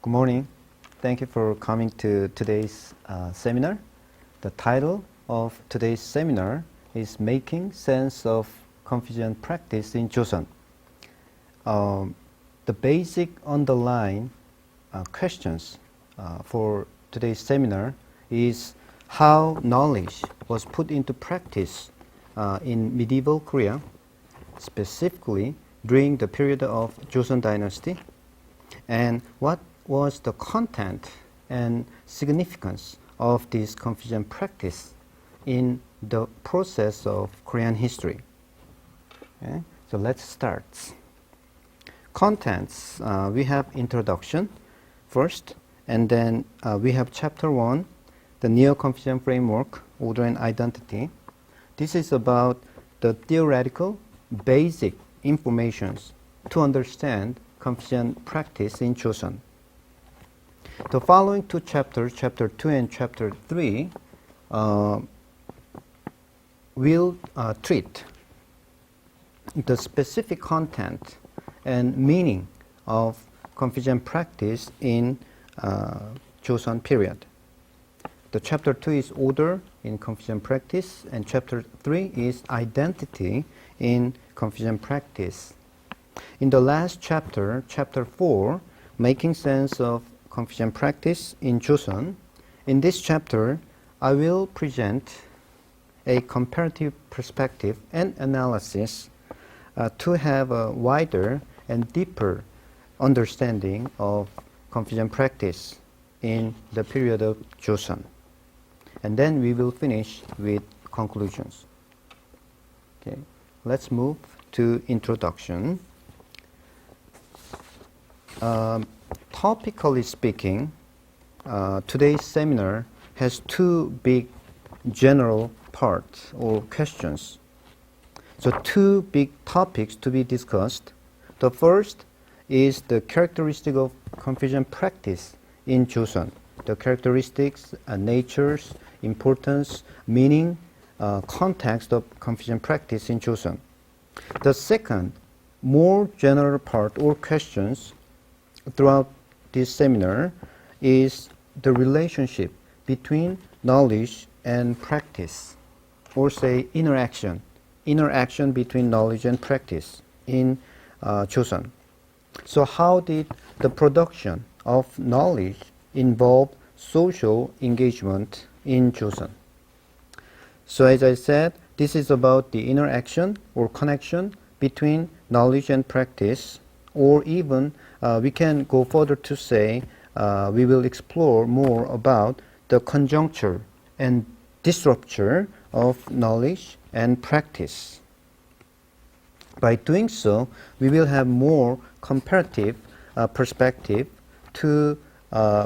Good morning. Thank you for coming to today's seminar. The title of today's seminar is Making Sense of Confucian Practice in Chosŏn. The basic underlying questions for today's seminar is how knowledge was put into practice in medieval Korea, specifically during the period of Joseon Dynasty, and what was the content and significance of this Confucian practice in the process of Korean history. Okay? So let's start. Contents, we have introduction first, and then we have chapter 1, the Neo-Confucian framework, order and identity. This is about the theoretical basic informations to understand Confucian practice in Chosŏn. The following two chapters, chapter 2 and chapter 3, will treat the specific content and meaning of Confucian practice in Joseon period. The chapter 2 is order in Confucian practice, and chapter 3 is identity in Confucian practice. In the last chapter, chapter 4, making sense of Confucian practice in Joseon, in this chapter, I will present a comparative perspective and analysis to have a wider and deeper understanding of Confucian practice in the period of Joseon. And then we will finish with conclusions. Okay, let's move to introduction. Topically speaking, today's seminar has two big general parts or questions. So two big topics to be discussed. The first is the characteristic of Confucian practice in Joseon. The characteristics, natures, importance, meaning, context of Confucian practice in Joseon. The second, more general part or questions throughout this seminar is the relationship between knowledge and practice, or say interaction between knowledge and practice in Joseon. So how did the production of knowledge involve social engagement in Joseon? So as I said, this is about the interaction or connection between knowledge and practice, or even we can go further to say we will explore more about the conjuncture and disrupture of knowledge and practice. By doing so, we will have more comparative perspective to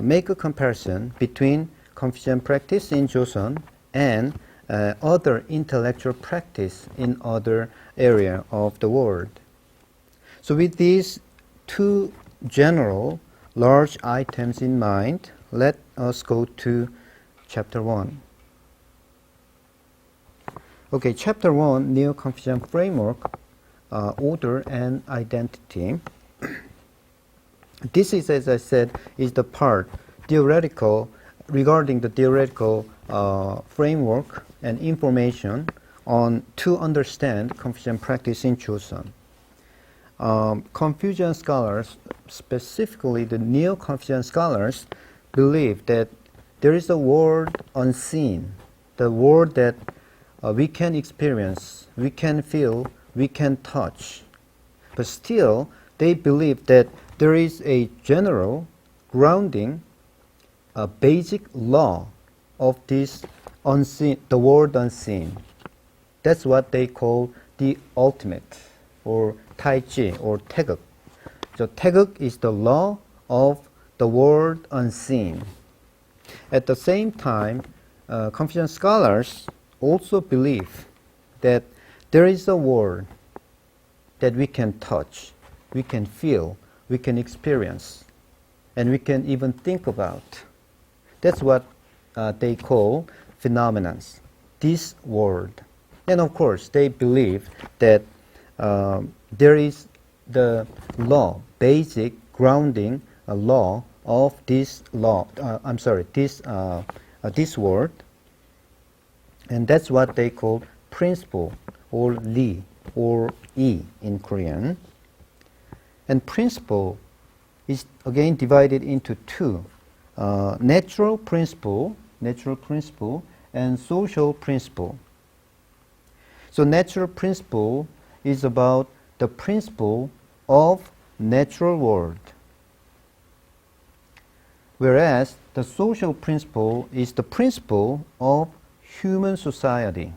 make a comparison between Confucian practice in Joseon and other intellectual practice in other area of the world. So with these two general large items in mind, let us go to chapter 1. Okay, chapter 1, Neo-Confucian framework, order and identity. This is, as I said, is the part theoretical regarding the theoretical framework and information on to understand Confucian practice in Joseon. Confucian scholars, specifically the Neo-Confucian scholars, believe that there is a world unseen, the world that we can experience, we can feel, we can touch. But still, they believe that there is a general grounding, a basic law of this unseen, the world unseen. That's what they call the ultimate, or Taichi, or Taeguk. So Taeguk is the law of the world unseen. At the same time, Confucian scholars also believe that there is a world that we can touch, we can feel, we can experience, and we can even think about. That's what they call phenomena, this world. And of course, they believe that there is the law, basic grounding law of this law. This word, and that's what they call principle or 리 or 이 in Korean. And principle is again divided into two: natural principle, and social principle. So natural principle is about the principle of natural world, whereas the social principle is the principle of human society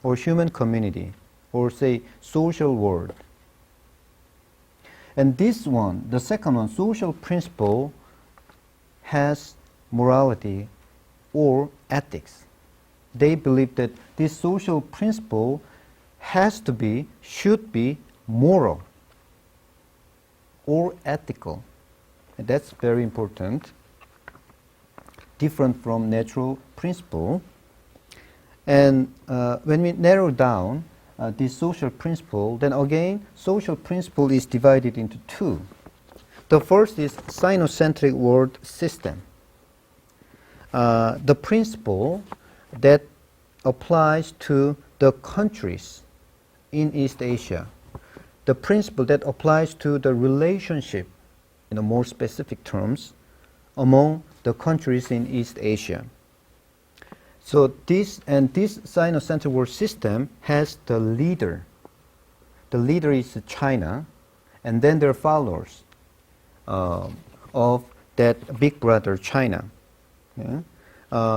or human community, or say social world. And this one, the second one, social principle, has morality or ethics. They believe that this social principle should be moral or ethical. And that's very important, different from natural principle. And when we narrow down this social principle, then again, social principle is divided into two. The first is Sinocentric world system. The principle that applies to the countries in East Asia. The principle that applies to the relationship, in more specific terms, among the countries in East Asia. So this Sinocentric world system has the leader. The leader is China, and then there are followers of that big brother China. Yeah?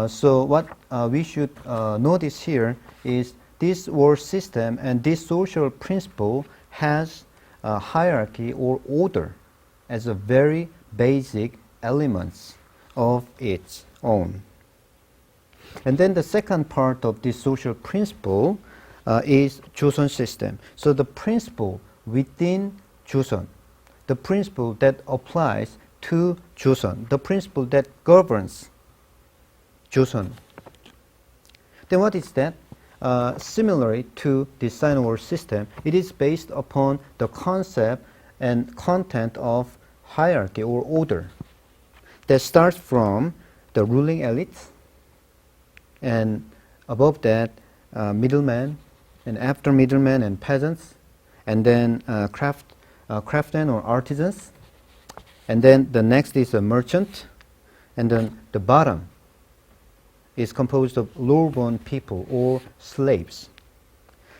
So what we should notice here is this world system and this social principle has a hierarchy or order as a very basic elements of its own. And then the second part of this social principle is Chosŏn system. So the principle within Chosŏn, the principle that applies to Chosŏn, the principle that governs Chosŏn. Then what is that? Similarly to the Sino world system, it is based upon the concept and content of hierarchy or order that starts from the ruling elites, and above that middlemen, and after middlemen and peasants, and then craftsmen or artisans, and then the next is a merchant, and then the bottom is composed of lower-born people or slaves.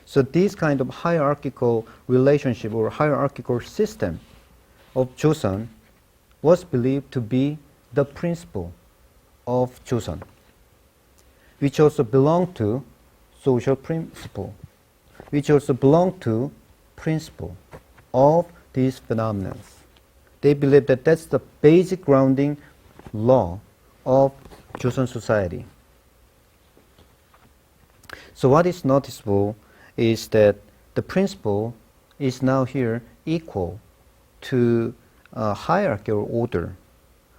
So this kind of hierarchical relationship or hierarchical system of Chosŏn was believed to be the principle of Chosŏn, which also belonged to social principle, which also belonged to principle of these phenomena. They believe that that's the basic grounding law of Chosŏn society. So what is noticeable is that the principle is now here equal to hierarchy or order,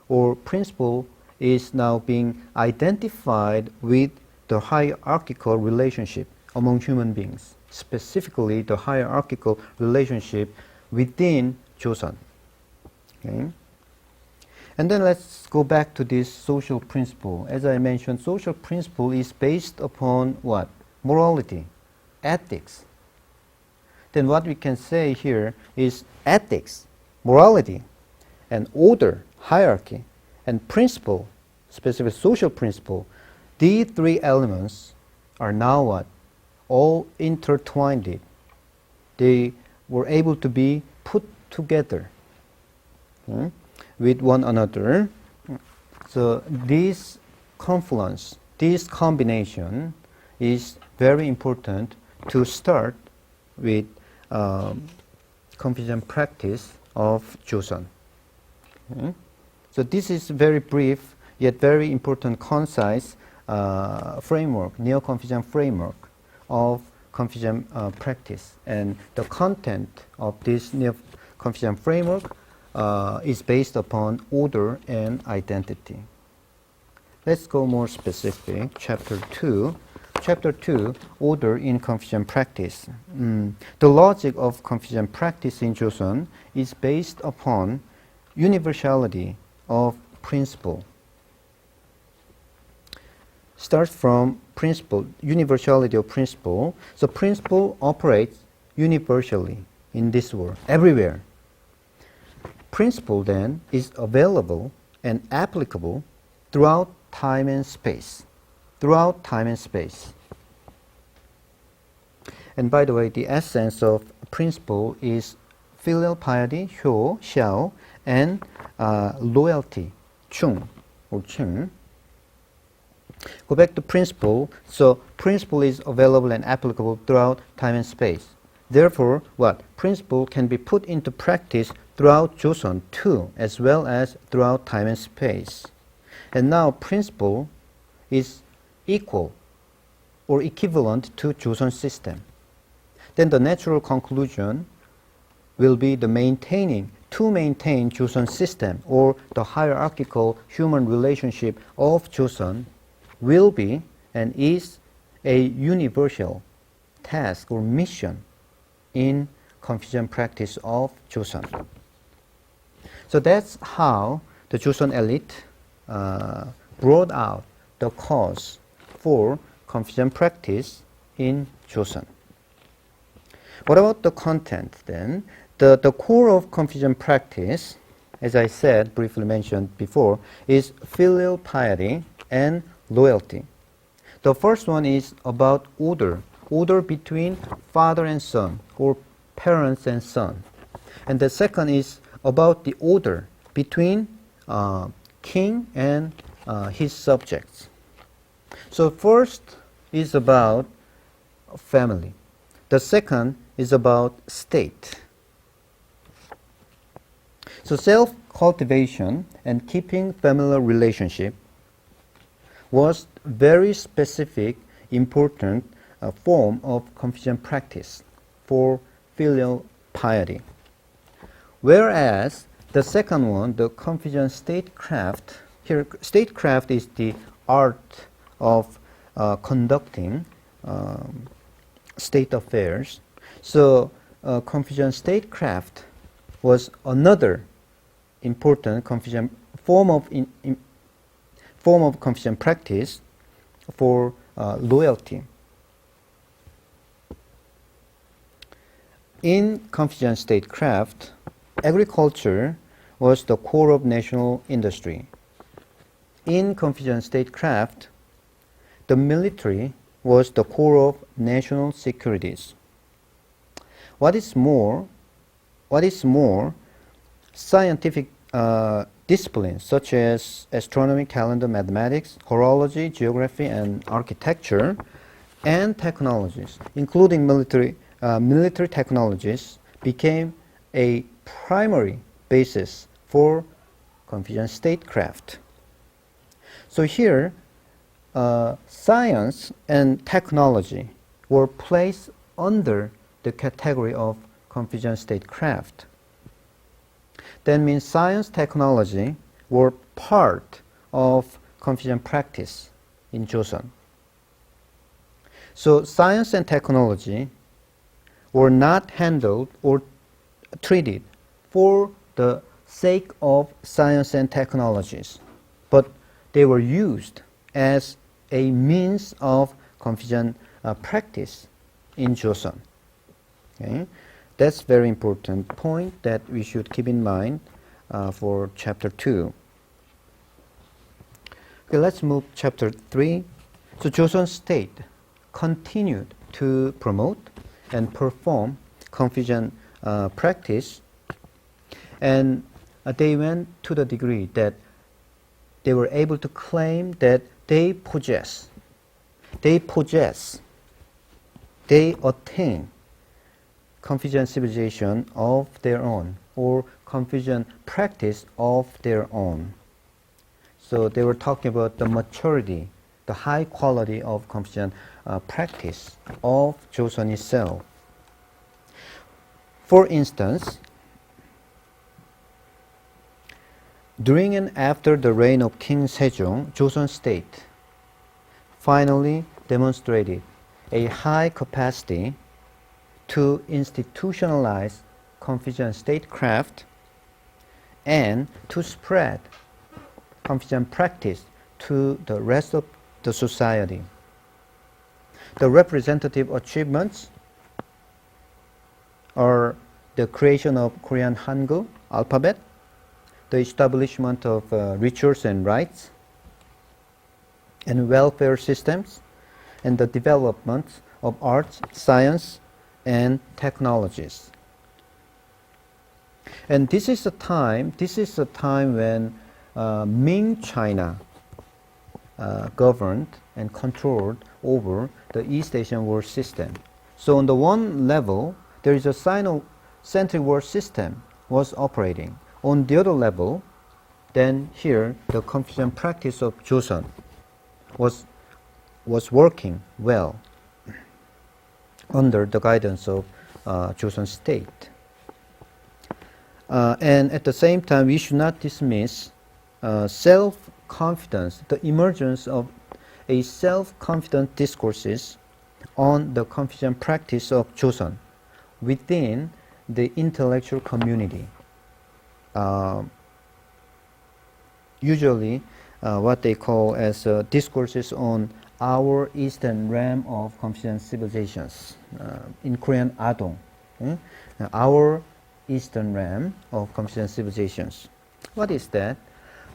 or principle is now being identified with the hierarchical relationship among human beings, specifically the hierarchical relationship within Chosŏn. Okay? And then let's go back to this social principle. As I mentioned, social principle is based upon what? Morality, ethics. Then what we can say here is ethics, morality, and order, hierarchy, and principle, specific social principle. These three elements are now what? All intertwined. They were able to be put together with one another. So this confluence, this combination is very important to start with Confucian practice of Chosŏn. Okay? So this is very brief yet very important concise framework, Neo-Confucian framework of Confucian practice. And the content of this Neo-Confucian framework is based upon order and identity. Let's go more specific. Chapter 2. Chapter 2, Order in Confucian Practice. The logic of Confucian practice in Chosŏn is based upon universality of principle. Starts from principle, universality of principle. So principle operates universally in this world, everywhere. Principle then is available and applicable throughout time and space. Throughout time and space. And by the way, the essence of principle is filial piety, hyo, xiao, and loyalty, chung, or chung. Go back to principle. So principle is available and applicable throughout time and space. Therefore, what? Principle can be put into practice throughout Chosŏn too, as well as throughout time and space. And now principle is equal or equivalent to Chosŏn system. Then the natural conclusion will be to maintain Chosŏn system, or the hierarchical human relationship of Chosŏn will be and is a universal task or mission in Confucian practice of Chosŏn. So that's how the Chosŏn elite brought out the cause for Confucian practice in Chosŏn. What about the content then? The core of Confucian practice, as I said, briefly mentioned before, is filial piety and loyalty. The first one is about order between father and son, or parents and son. And the second is about the order between king and his subjects. So first is about family. The second is about state. So self-cultivation and keeping familiar relationship was very specific, important form of Confucian practice for filial piety. Whereas the second one, the Confucian statecraft, here statecraft is the art of conducting state affairs. So Confucian statecraft was another important Confucian form of Confucian practice for loyalty. In Confucian statecraft, agriculture was the core of national industry. In Confucian statecraft, the military was the core of national securities. What is more, scientific disciplines such as astronomy, calendar, mathematics, horology, geography, and architecture, and technologies, including military technologies, became a primary basis for Confucian statecraft. So here, science and technology were placed under the category of Confucian statecraft. That means science, technology were part of Confucian practice in Chosŏn. So science and technology were not handled or treated for the sake of science and technologies, but they were used as a means of Confucian practice in Chosŏn. Okay? That's very important point that we should keep in mind for chapter 2. Okay, let's move chapter 3. So Chosŏn state continued to promote and perform Confucian practice, and they went to the degree that they were able to claim that they attain Confucian civilization of their own, or Confucian practice of their own. So they were talking about the maturity, the high quality of Confucian practice of Chosŏn itself. For instance, during and after the reign of King Sejong, Chosŏn state finally demonstrated a high capacity to institutionalize Confucian statecraft and to spread Confucian practice to the rest of the society. The representative achievements are the creation of Korean Hangul alphabet, the establishment of rituals and rites, and welfare systems, and the development of arts, science, and technologies. And this is a time when Ming China governed and controlled over the East Asian world system. So on the one level, there is a Sino-centric world system was operating. On the other level, then here the Confucian practice of Chosŏn was working well under the guidance of Chosŏn state. And at the same time, we should not dismiss self-confidence, the emergence of a self-confident discourses on the Confucian practice of Chosŏn within the intellectual community. Usually, what they call as discourses on our eastern realm of Confucian civilizations. In Korean, Adong. Our eastern realm of Confucian civilizations. What is that?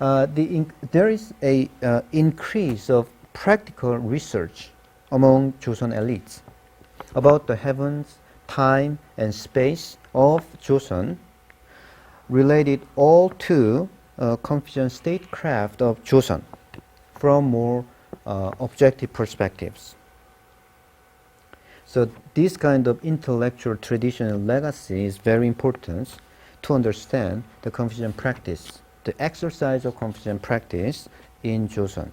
There is a increase of practical research among Chosŏn elites about the heavens, time, and space of Chosŏn, related all to Confucian statecraft of Chosŏn from more objective perspectives. So this kind of intellectual traditional legacy is very important to understand the Confucian practice, the exercise of Confucian practice in Chosŏn.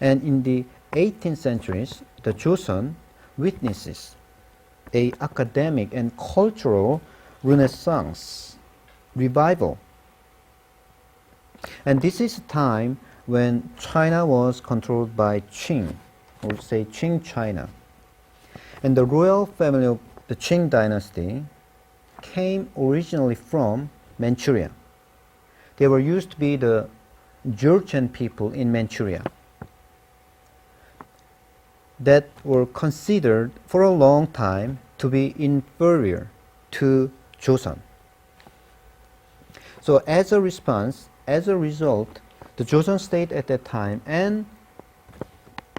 And in the 18th centuries, the Chosŏn witnesses a academic and cultural renaissance, revival. And this is a time when China was controlled by Qing, or say Qing China. And the royal family of the Qing dynasty came originally from Manchuria. They were used to be the Jurchen people in Manchuria that were considered for a long time to be inferior to Chosŏn. So as a result, the Chosŏn state at that time and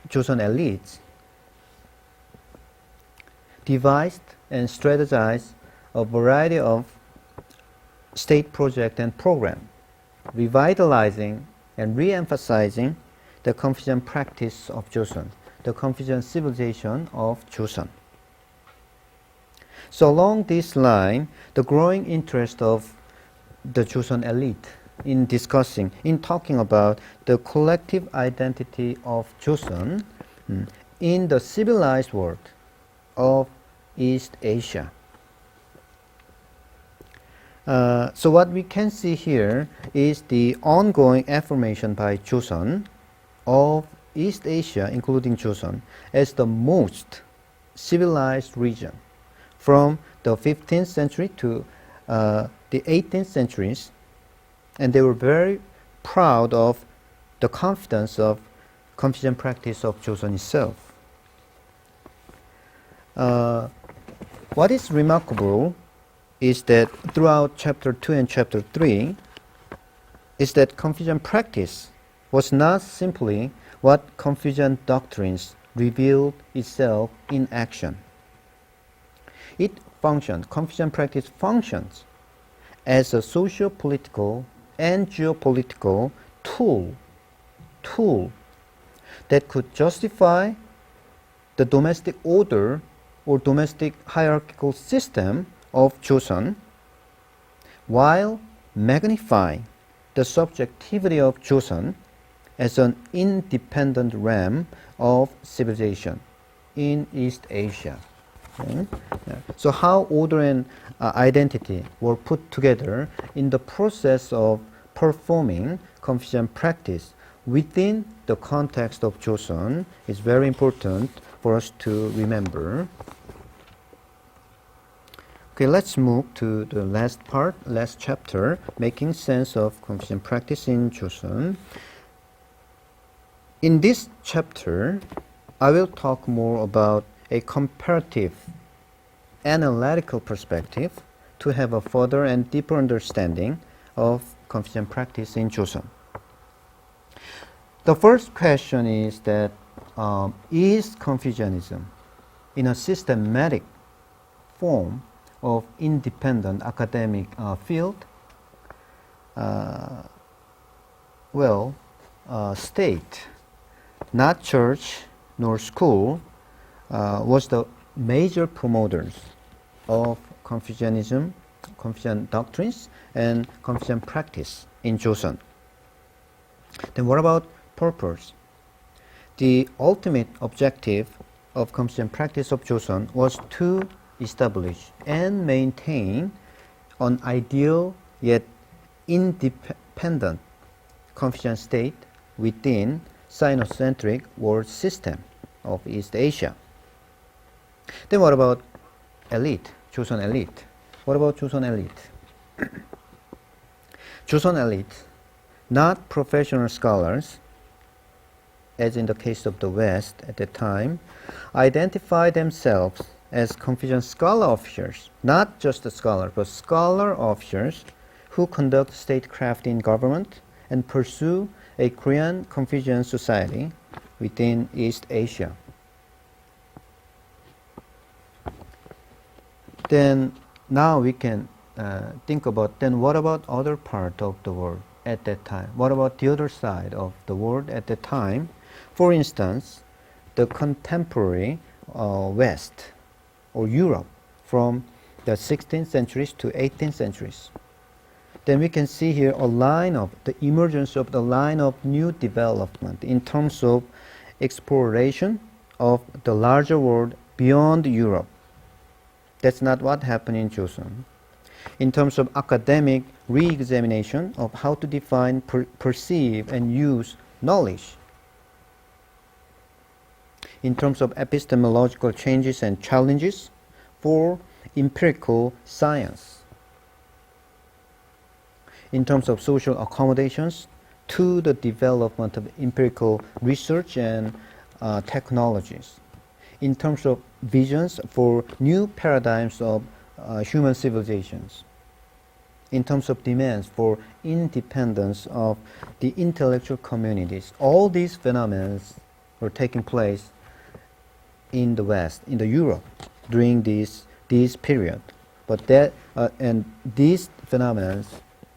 Chosŏn elites devised and strategized a variety of state projects and programs, revitalizing and re-emphasizing the Confucian practice of Chosŏn, the Confucian civilization of Chosŏn. So along this line, the growing interest of the Chosŏn elite in talking about the collective identity of Chosŏn in the civilized world of East Asia. So what we can see here is the ongoing affirmation by Chosŏn of East Asia, including Chosŏn, as the most civilized region from the 15th century to the 18th centuries, and they were very proud of the confidence of Confucian practice of Chosŏn itself. What is remarkable is that throughout chapter 2 and chapter 3 is that Confucian practice was not simply what Confucian doctrines revealed itself in action. Confucian practice functions as a socio-political and geopolitical tool that could justify the domestic order or domestic hierarchical system of Chosŏn, while magnifying the subjectivity of Chosŏn as an independent realm of civilization in East Asia. Okay? Yeah. So how order and identity were put together in the process of performing Confucian practice within the context of Chosŏn is very important for us to remember. Okay, let's move to the last part, last chapter, making sense of Confucian practice in Chosŏn. In this chapter, I will talk more about a comparative, analytical perspective to have a further and deeper understanding of Confucian practice in Chosŏn. The first question is that is Confucianism in a systematic form of independent academic field? State, not church nor school, was the major promoters of Confucianism, Confucian doctrines, and Confucian practice in Chosŏn. Then what about purpose? The ultimate objective of Confucian practice of Chosŏn was to establish and maintain an ideal yet independent Confucian state within Sinocentric world system of East Asia. Then what about elite, Chosŏn elite? What about Chosån elite? Chosån elite, not professional scholars, as in the case of the West at the time, identify themselves as Confucian scholar officers, not just the scholar, but scholar officers who conduct statecraft in government and pursue a Korean Confucian society within East Asia. Then now we can think about, then what about other part of the world at that time? What about the other side of the world at that time? For instance, the contemporary West or Europe from the 16th centuries to 18th centuries. Then we can see here a line of the emergence of the line of new development in terms of exploration of the larger world beyond Europe. That's not what happened in Chosån. In terms of academic re-examination of how to define, perceive, and use knowledge. In terms of epistemological changes and challenges for empirical science. In terms of social accommodations to the development of empirical research and technologies. In terms of visions for new paradigms of human civilizations. In terms of demands for independence of the intellectual communities. All these phenomena were taking place in the West, in the Europe, during this period. But that and these phenomena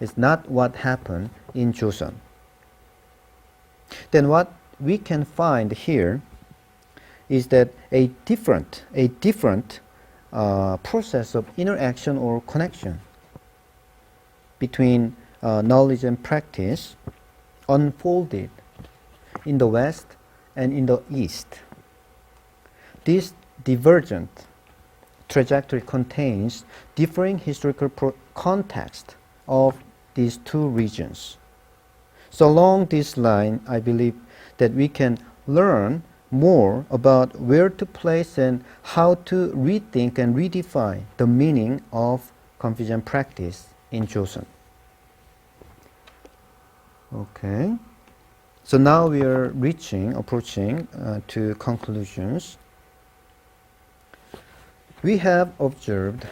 is not what happened in Chosån. Then what we can find here is that a different process of interaction or connection between knowledge and practice unfolded in the West and in the East. This divergent trajectory contains differing historical context of these two regions. So along this line, I believe that we can learn more about where to place and how to rethink and redefine the meaning of Confucian practice in Chosån. Okay. So now we are approaching to conclusions. We have observed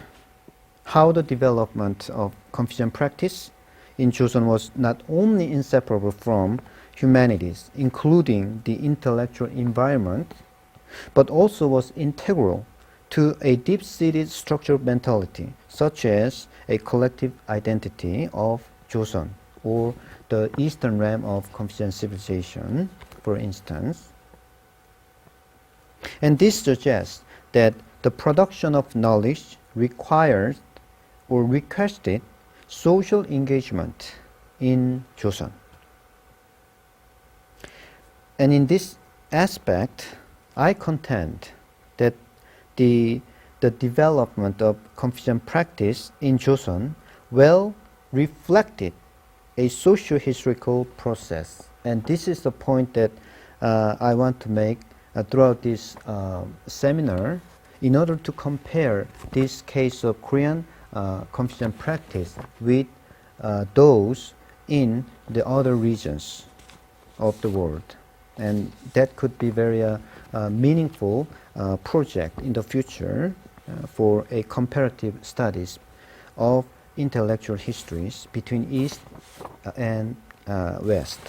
how the development of Confucian practice in Chosån was not only inseparable from humanities, including the intellectual environment, but also was integral to a deep-seated structural mentality, such as a collective identity of Chosån, or the eastern realm of Confucian civilization, for instance. And this suggests that the production of knowledge requires or requested social engagement in Chosån. And in this aspect, I contend that the development of Confucian practice in Chosån well reflected a socio-historical process. And this is the point that I want to make throughout this seminar. in order to compare this case of Korean Confucian practice with those in the other regions of the world. And that could be very meaningful project in the future for a comparative studies of intellectual histories between East and West.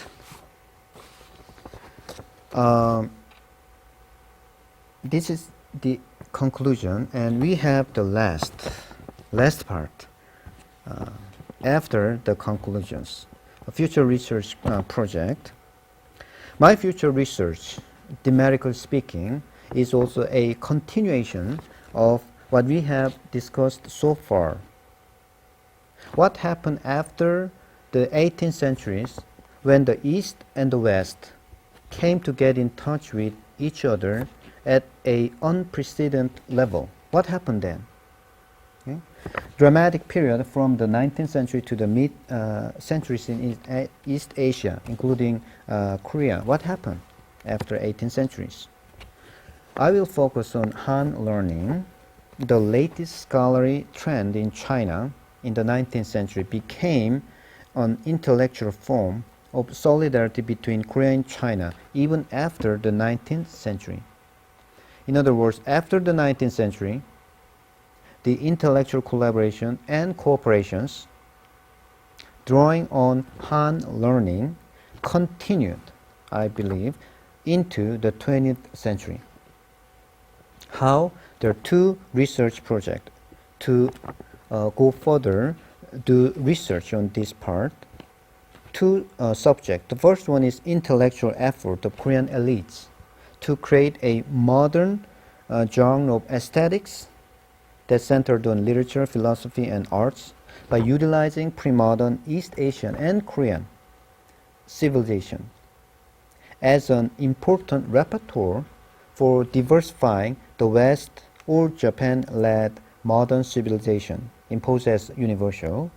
This is the conclusion, and we have the last part after the conclusions, a future research project. My future research, thematically speaking, is also a continuation of what we have discussed so far. What happened after the 18th centuries when the East and the West came to get in touch with each other at an unprecedented level? What happened then? Okay. Dramatic period from the 19th century to the mid-centuries in East Asia, including Korea. What happened after 18th centuries? I will focus on Han learning. The latest scholarly trend in China in the 19th century became an intellectual form of solidarity between Korea and China even after the 19th century. In other words, after the 19th century, the intellectual collaboration and cooperations drawing on Han learning continued, I believe, into the 20th century. How? There are two research projects to go further, do research on this part. Two subjects. The first one is intellectual effort of Korean elites to create a modern genre of aesthetics that centered on literature, philosophy, and arts by utilizing pre-modern East Asian and Korean civilization as an important repertoire for diversifying the West or Japan-led modern civilization imposed as universal,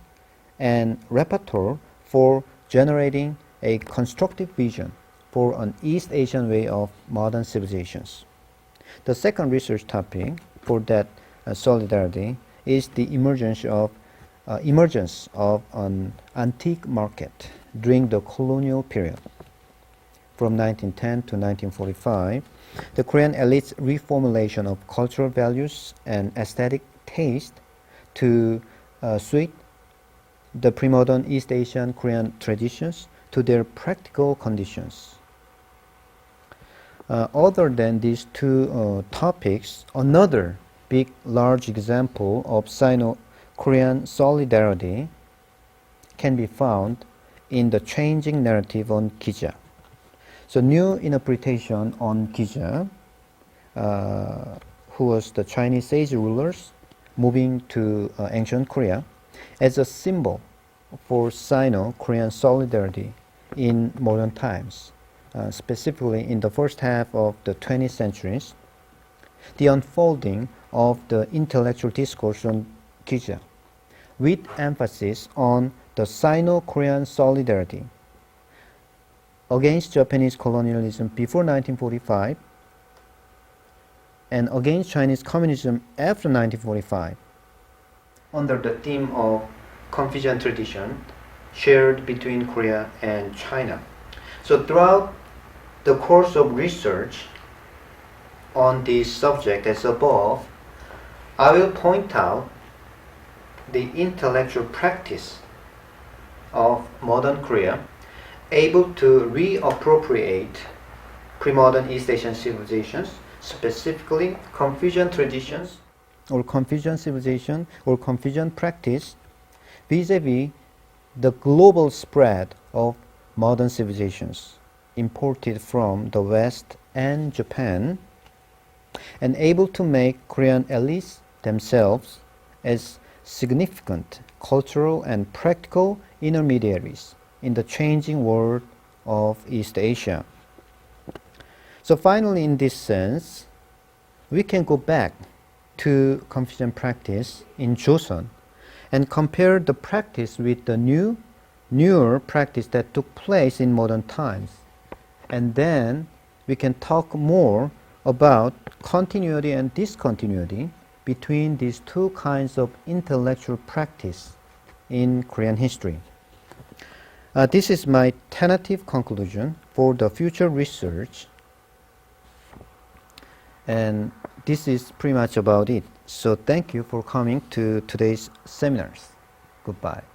and repertoire for generating a constructive vision for an East Asian way of modern civilizations. The second research topic for that solidarity is the emergence of an antique market during the colonial period. From 1910 to 1945, the Korean elite's reformulation of cultural values and aesthetic taste to suit the pre-modern East Asian Korean traditions to their practical conditions. Other than these two topics, another big, large example of Sino-Korean solidarity can be found in the changing narrative on Gija. So, new interpretation on Gija, who was the Chinese sage rulers moving to ancient Korea, as a symbol for Sino-Korean solidarity in modern times, specifically in the first half of the 20th centuries. The unfolding of the intellectual discourse on Gija, with emphasis on the Sino-Korean solidarity against Japanese colonialism before 1945 and against Chinese communism after 1945, under the theme of Confucian tradition shared between Korea and China. So throughout the course of research on this subject as above, I will point out the intellectual practice of modern Korea able to reappropriate pre-modern East Asian civilizations, specifically Confucian traditions or Confucian civilization or Confucian practice vis-a-vis the global spread of modern civilizations imported from the West and Japan, and able to make Korean elites themselves as significant cultural and practical intermediaries in the changing world of East Asia. So finally, in this sense, we can go back to Confucian practice in Chosŏn and compare the practice with the newer practice that took place in modern times. And then we can talk more about continuity and discontinuity between these two kinds of intellectual practice in Korean history. This is my tentative conclusion for the future research, and this is pretty much about it. So thank you for coming to today's seminars. Goodbye.